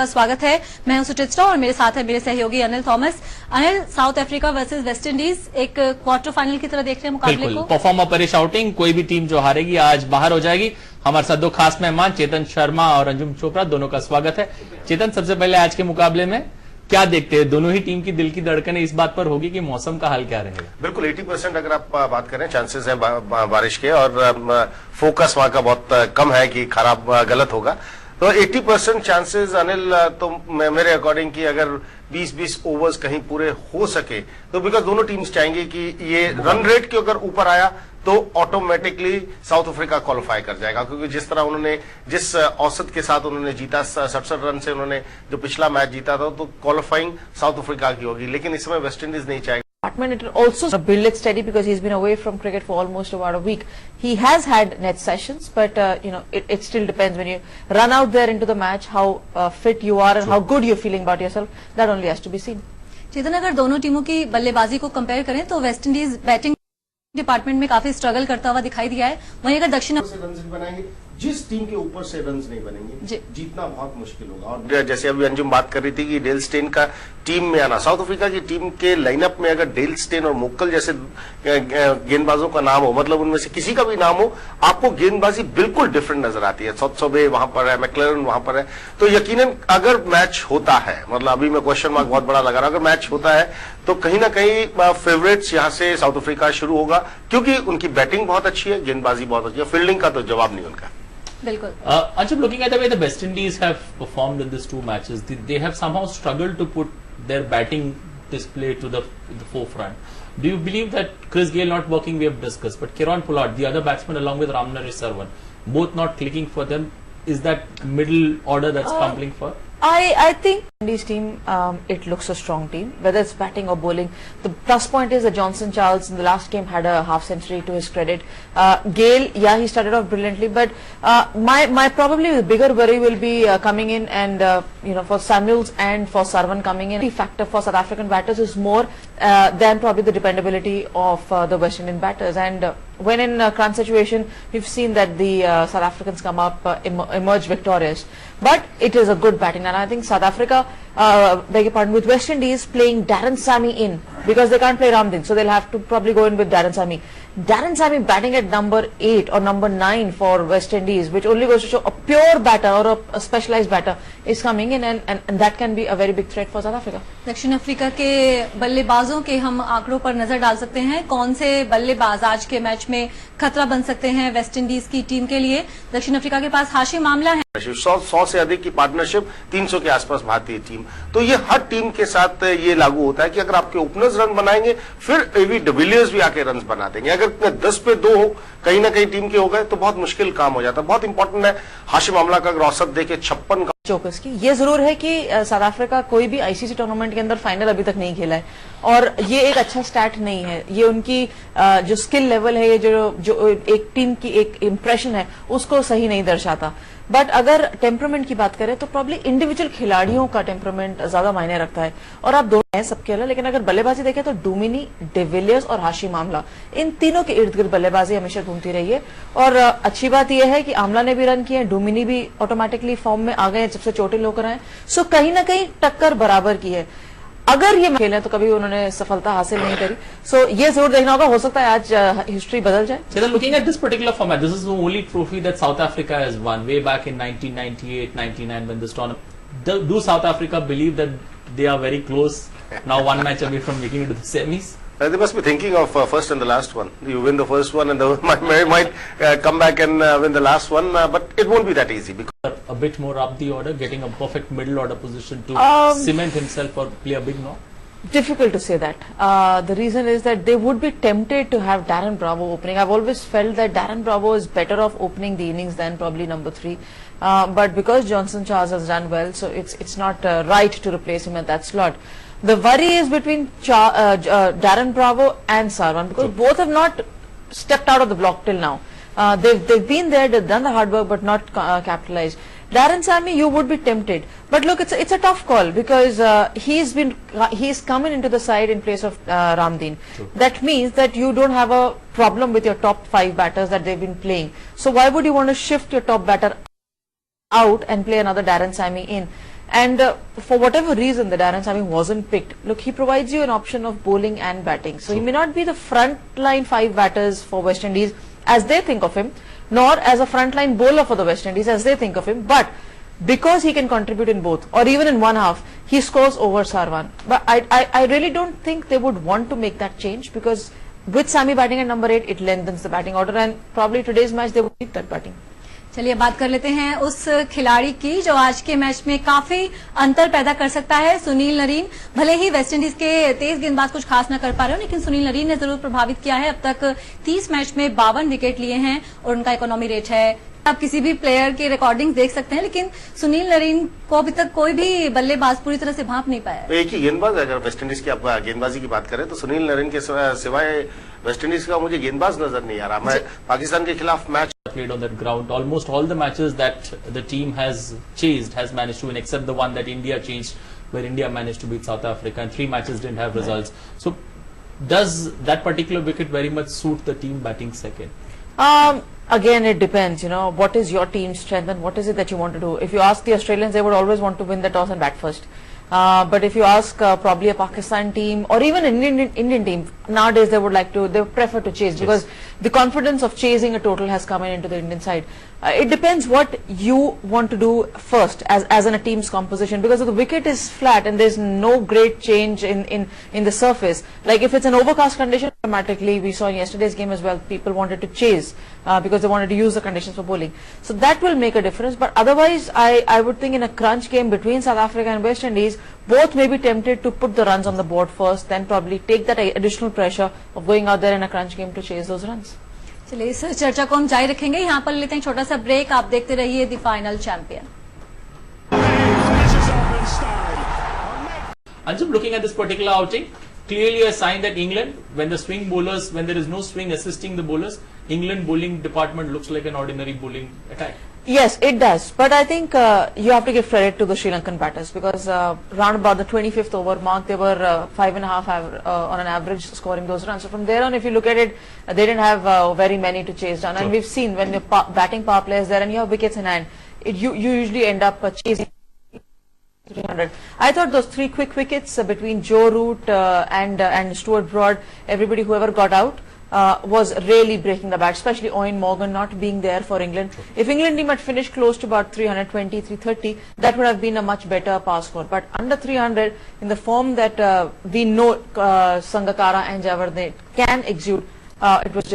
का स्वागत है। मैं हूं सुचित्रा और मेरे साथ है मेरे सहयोगी Anil Thomas. Anil, south Africa versus West Indies एक क्वार्टर फाइनल की तरह देख रहे हैं मुकाबले को। परफॉर्म परिश आउटिंग, कोई भी टीम जो हारेगी आज बाहर हो जाएगी। हमारे साथ दो खास मेहमान चेतन शर्मा और अंजुम चोपड़ा, दोनों का स्वागत है। चेतन, सबसे पहले आज के मुकाबले में क्या देखते हैं? दोनों ही टीम की दिल की धड़कनें इस बात पर होगी कि मौसम का हाल क्या रहेगा? बिल्कुल 80% अगर आप बात करें चांसेस हैं बारिश के, और फोकस वहां का बहुत कम है कि खराब गलत होगा। तो 80% चांसेस अनिल, तो मेरे अकॉर्डिंग कि अगर 20-20 ओवर्स कहीं पूरे हो सके तो बिकॉज दोनों टीम्स चाहेंगे कि ये रन रेट के अगर ऊपर आया तो ऑटोमेटिकली साउथ अफ्रीका क्वालिफाई कर जाएगा, क्योंकि जिस तरह उन्होंने जिस औसत के साथ उन्होंने जीता, 67 रन से उन्होंने जो पिछला मैच जीता था, तो क्वालिफाइंग साउथ अफ्रीका की होगी। लेकिन इस समय वेस्ट इंडीज नहीं चाहेगा। It will also build it steady because he's been away from cricket for almost about a week. He has had net sessions, but it still depends when you run out there into the match, how fit you are and how good you're feeling about yourself. That only has to be seen. चेतन, अगर दोनों टीमों की बल्लेबाजी को compare करें तो West Indies batting department में काफी स्ट्रगल करता हुआ दिखाई दिया है। वहीं अगर दक्षिण रन बनाएंगे, जिस टीम के ऊपर से रन नहीं बनेंगे जीतना बहुत मुश्किल होगा। और जैसे अभी अंजुम बात कर रही थी कि डेल स्टेन का टीम में आना, साउथ अफ्रीका की टीम के लाइनअप में अगर डेल स्टेन और मोक्कल जैसे गेंदबाजों का नाम हो, मतलब उनमें से किसी का भी नाम हो, आपको गेंदबाजी बिल्कुल डिफरेंट नजर आती है। सौबे वहां पर है, मैक्लेरन वहां पर है, तो यकीनन अगर मैच होता है, मतलब अभी मैं क्वेश्चन मार्क बहुत बड़ा लगा रहा हूं, अगर मैच होता है तो कहीं ना कहीं फेवरेट्स यहां से साउथ अफ्रीका शुरू होगा, क्योंकि उनकी बैटिंग बहुत अच्छी है, गेंदबाजी बहुत अच्छी है, फील्डिंग का तो जवाब नहीं उनका। बिल्कुल। Anshul, looking at the way the West Indies have performed in these two matches, they have somehow struggled to put their batting display to the forefront. Do you believe that Chris Gayle not working, we have discussed, but Kieron Pollard, the other batsman along with Ramnari Sarwan, both not clicking for them? Is that middle order that's crumbling for? I think Indies team, it looks a strong team, whether it's batting or bowling. The plus point is that Johnson Charles in the last game had a half century to his credit. Gayle, yeah, he started off brilliantly, but my probably the bigger worry will be coming in and for Samuels and for Sarwan coming in. The factor for South African batters is more than probably the dependability of the West Indian batters. And when in crunch situation, we've seen that the South Africans come up, emerge victorious. But it is a good batting, and I think South Africa, beg your pardon, with West Indies playing Darren Sammy in, because they can't play Ramdin, so they'll have to probably go in with Darren Sammy. Darren Sammy batting at number 8 or number 9 for West Indies, which only goes to show a pure batter or a specialized batter is coming in, and that can be a very big threat for South Africa. दक्षिण Africa के बल्लेबाजों के हम आंकड़ों पर नजर डाल सकते हैं। कौन से बल्लेबाज आज के मैच में खतरा बन सकते हैं वेस्ट इंडीज की टीम के लिए? दक्षिण अफ्रीका के पास हाशिम आमला है, 100 से अधिक की पार्टनरशिप, 300 के आसपास भारतीय टीम। तो ये हर टीम के साथ ये लागू होता है कि अगर आपके ओपनर्स रन बनाएंगे, फिर एवी डिविलियर्स भी आके रन बना देंगे। अगर 10 पे 2 हो, कहीं ना कहीं टीम के हो गए तो बहुत मुश्किल काम हो जाता है। बहुत इंपॉर्टेंट है हाशिम आमला का अगर औसत देखे 56 का चौकस की। ये जरूर है कि साउथ अफ्रीका कोई भी आईसीसी टूर्नामेंट के अंदर फाइनल अभी तक नहीं खेला है, और ये एक अच्छा स्टैट नहीं है। ये उनकी जो स्किल लेवल है, ये जो एक टीम की एक इंप्रेशन है, उसको सही नहीं दर्शाता। बट अगर टेम्परामेंट की बात करें तो प्रॉब्ली इंडिविजुअल खिलाड़ियों का टेम्परामेंट ज्यादा मायने रखता है, और आप दोनों हैं सबके अलग। लेकिन अगर बल्लेबाजी देखें तो डुमिनी, डिविलियर्स और हाशिम आमला, इन तीनों के इर्द गिर्द बल्लेबाजी हमेशा घूमती रही है। और अच्छी बात यह है कि आमला ने भी रन किए, डुमिनी भी ऑटोमेटिकली फॉर्म में आ गए जब से चोटिल होकर आए। सो कहीं ना कहीं टक्कर बराबर की है। अगर ये खेले तो कभी उन्होंने सफलता हासिल नहीं करी। सो ये जरूर देखना होगा, हो सकता है आज हिस्ट्री बदल जाए। Cheta, looking at this particular format, this is the only trophy that South Africa has won way back in 1998-99 when this tournament. Do South Africa believe that they are very close now, one match away from making it to the semis? They must be thinking of first and the last one. You win the first one and might come back and win the last one, but it won't be that easy. Because A bit more up the order, getting a perfect middle order position to cement himself or play a big knock? Difficult to say that. The reason is that they would be tempted to have Darren Bravo opening. I've always felt that Darren Bravo is better off opening the innings than probably number 3. But because Johnson Charles has done well, so it's not right to replace him at that slot. The worry is between Darren Bravo and Sarwan, because both have not stepped out of the block till now. They've been there, they've done the hard work, but not capitalized. Darren Sammy, you would be tempted, but look, it's a tough call because he's coming into the side in place of Ramdin. That means that you don't have a problem with your top 5 batters that they've been playing. So why would you want to shift your top batter out and play another Darren Sammy in? And for whatever reason that Darren Sammy wasn't picked, look, he provides you an option of bowling and batting. So he may not be the front line 5 batters for West Indies as they think of him, nor as a front line bowler for the West Indies as they think of him, but because he can contribute in both or even in one half, he scores over Sarwan. But I really don't think they would want to make that change, because with Sammy batting at number 8, it lengthens the batting order, and probably today's match they would need that batting. चलिए बात कर लेते हैं उस खिलाड़ी की जो आज के मैच में काफी अंतर पैदा कर सकता है, सुनील नरीन। भले ही वेस्टइंडीज के तेज गेंदबाज कुछ खास न कर पा रहे हो, लेकिन सुनील नरीन ने जरूर प्रभावित किया है। अब तक 30 मैच में 52 विकेट लिए हैं और उनका इकोनॉमी रेट है, आप किसी भी प्लेयर की रिकॉर्डिंग देख सकते हैं, लेकिन सुनील नरीन को अभी तक कोई भी बल्लेबाज पूरी तरह से भांप नहीं पाया। तो एक ही गेंदबाज, अगर वेस्टइंडीज की आप गेंदबाजी की बात करें तो सुनील नरीन के सिवाय वेस्टइंडीज का मुझे गेंदबाज नजर नहीं आ रहा। मैं पाकिस्तान के खिलाफ match played on that ground, almost all the matches that the team has chased has managed to win, except the one that India chased, where India managed to beat South Africa, and 3 matches didn't have results. So does that particular wicket very much suit the team batting second? Again, it depends, what is your team's strength and what is it that you want to do. If you ask the Australians, they would always want to win the toss and bat first. But if you ask probably a Pakistan team or even an Indian team, nowadays they prefer to chase, because the confidence of chasing a total has come into the Indian side. It depends what you want to do first as in a team's composition, because if the wicket is flat and there's no great change in the surface, like if it's an overcast condition, automatically we saw in yesterday's game as well, people wanted to chase because they wanted to use the conditions for bowling. So that will make a difference. But otherwise, I would think in a crunch game between South Africa and West Indies, both may be tempted to put the runs on the board first, then probably take that additional pressure of going out there in a crunch game to chase those runs. चलिए इस चर्चा को हम जारी रखेंगे, यहाँ पर लेते हैं छोटा सा ब्रेक। आप देखते रहिए the final champion. Anjum, looking at this particular outing, clearly a sign that England, when there is no swing assisting the bowlers, England bowling department looks like an ordinary bowling attack. Yes, it does. But I think you have to give credit to the Sri Lankan batters, because round about the 25th over mark, they were 5.5 on an average scoring those runs. So from there on, if you look at it, they didn't have very many to chase down. Sure. And we've seen when the batting power play is there and you have wickets in hand, you usually end up chasing 300. I thought those 3 quick wickets between Joe Root and Stuart Broad, everybody whoever got out, was really breaking the bat, especially Owen Morgan not being there for England. If England team had finished close to about 320, 330, that would have been a much better pass score. But under 300, in the form that we know Sangakkara and Javardhan can exude, it was